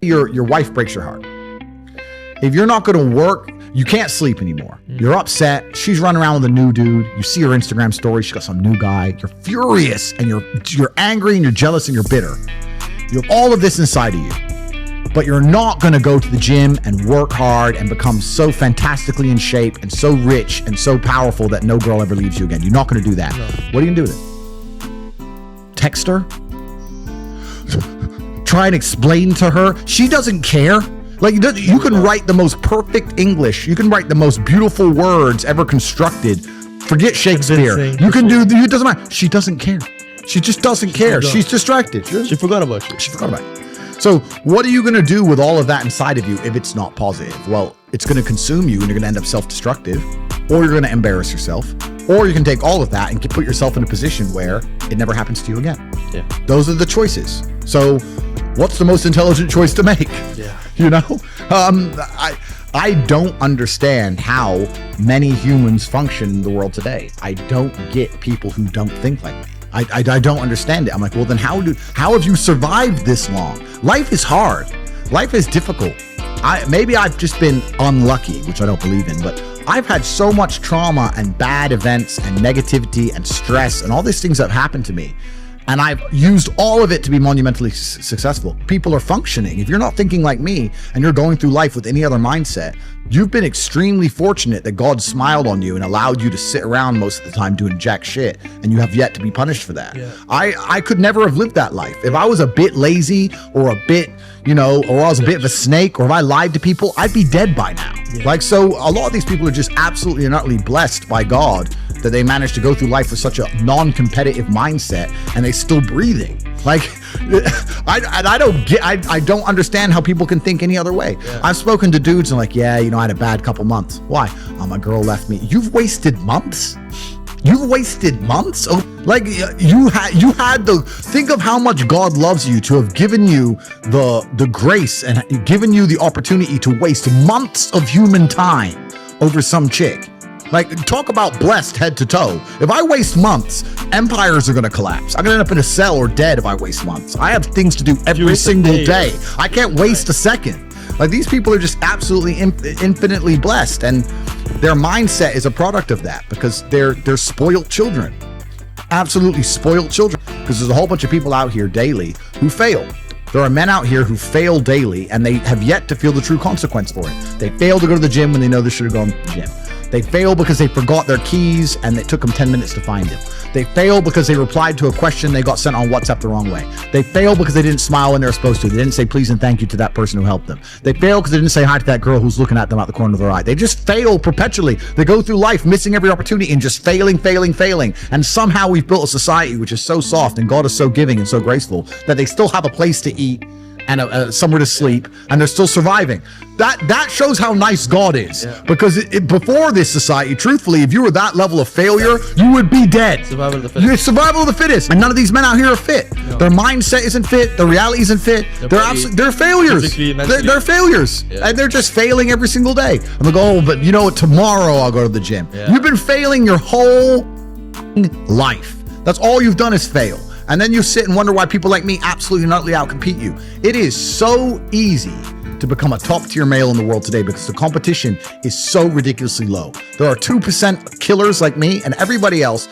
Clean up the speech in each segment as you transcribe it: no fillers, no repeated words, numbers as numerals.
your wife breaks your heart. If you're not going to work, you can't sleep anymore. You're upset. She's running around with a new dude. You see her Instagram story. She got some new guy. You're furious and you're angry and you're jealous and you're bitter. You have all of this inside of you, but you're not going to go to the gym and work hard and become so fantastically in shape and so rich and so powerful that no girl ever leaves you again. You're not going to do that. No. What are you going to do with it? Text her? Try and explain to her? She doesn't care. Like, you can write the most perfect English. You can write the most beautiful words ever constructed. Forget Shakespeare. You can do, it doesn't matter. She doesn't care. She just doesn't care. She's distracted. She forgot about you. She forgot about it. So what are you going to do with all of that inside of you if it's not positive? Well, it's going to consume you and you're going to end up self-destructive, or you're going to embarrass yourself, or you can take all of that and put yourself in a position where it never happens to you again. Yeah. Those are the choices. So what's the most intelligent choice to make? Yeah. You know, I don't understand how many humans function in the world today. I don't get people who don't think like me. I don't understand it. I'm like, well, then how have you survived this long? Life is hard. Life is difficult. Maybe I've just been unlucky, which I don't believe in, but I've had so much trauma and bad events and negativity and stress and all these things that have happened to me. And I've used all of it to be monumentally successful. People are functioning. If you're not thinking like me and you're going through life with any other mindset, you've been extremely fortunate that God smiled on you and allowed you to sit around most of the time doing jack shit, and you have yet to be punished for that. Yeah. I could never have lived that life. If I was a bit lazy or a bit, or I was a bit of a snake, or if I lied to people, I'd be dead by now. Yeah. Like, so a lot of these people are just absolutely and utterly blessed by God that they managed to go through life with such a non-competitive mindset and they still breathing. Like, I don't understand how people can think any other way. Yeah. I've spoken to dudes and like, yeah, I had a bad couple months. Why? My girl left me. You've wasted months. You've wasted months. Oh, like you had think of how much God loves you to have given you the grace and given you the opportunity to waste months of human time over some chick. Like, talk about blessed head to toe. If I waste months, empires are going to collapse. I'm going to end up in a cell or dead if I waste months. I have things to do every single day. I can't waste a second. Like, these people are just absolutely infinitely blessed, and their mindset is a product of that because they're spoiled children. Absolutely spoiled children, because there's a whole bunch of people out here daily who fail. There are men out here who fail daily, and they have yet to feel the true consequence for it. They fail to go to the gym when they know they should have gone to the gym. They fail because they forgot their keys and it took them 10 minutes to find them. They fail because they replied to a question they got sent on WhatsApp the wrong way. They fail because they didn't smile when they were supposed to. They didn't say please and thank you to that person who helped them. They fail because they didn't say hi to that girl who's looking at them out the corner of their eye. They just fail perpetually. They go through life missing every opportunity and just failing. And somehow we've built a society which is so soft and God is so giving and so graceful that they still have a place to eat and somewhere to sleep, and they're still surviving. That shows how nice God is. Yeah. Because before this society, truthfully, if you were that level of failure, you would be dead. Survival of the fittest. You're survival of the fittest. And none of these men out here are fit. No. Their mindset isn't fit. Their reality isn't fit. They're failures. They're failures. Yeah. And they're just failing every single day. I'm like, oh, but tomorrow I'll go to the gym. Yeah. You've been failing your whole life. That's all you've done is fail. And then you sit and wonder why people like me absolutely and utterly outcompete you. It is so easy to become a top tier male in the world today because the competition is so ridiculously low. There are 2% killers like me, and everybody else,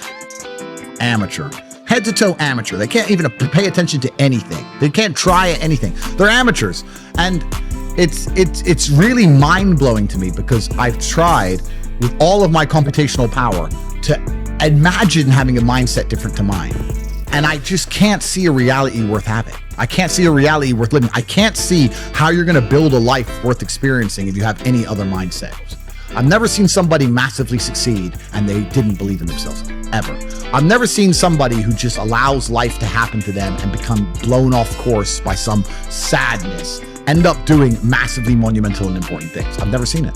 amateur. Head to toe amateur. They can't even pay attention to anything. They can't try anything. They're amateurs. And it's really mind blowing to me because I've tried with all of my computational power to imagine having a mindset different to mine. And I just can't see a reality worth having. I can't see a reality worth living. I can't see how you're going to build a life worth experiencing if you have any other mindset. I've never seen somebody massively succeed and they didn't believe in themselves, ever. I've never seen somebody who just allows life to happen to them and become blown off course by some sadness, end up doing massively monumental and important things. I've never seen it.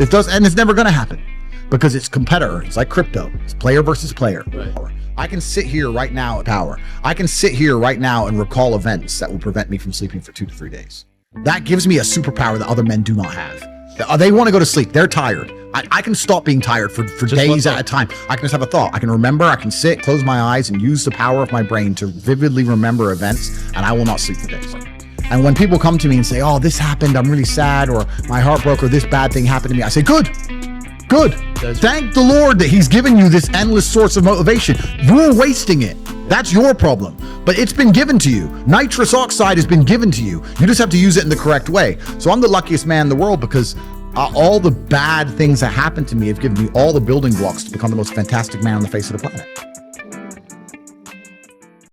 It does, and it's never going to happen because it's competitor. It's like crypto. It's player versus player. Right. I can sit here right now at power. I can sit here right now and recall events that will prevent me from sleeping for 2 to 3 days. That gives me a superpower that other men do not have. They want to go to sleep. They're tired. I can stop being tired for days at a time. I can just have a thought. I can remember. I can sit, close my eyes, and use the power of my brain to vividly remember events, and I will not sleep for days. And when people come to me and say, oh, this happened, I'm really sad, or my heart broke, or this bad thing happened to me, I say, good. Thank the Lord that he's given you this endless source of motivation. You're wasting it. That's your problem. But it's been given to you. Nitrous oxide has been given to you. You just have to use it in the correct way. So I'm the luckiest man in the world because all the bad things that happened to me have given me all the building blocks to become the most fantastic man on the face of the planet.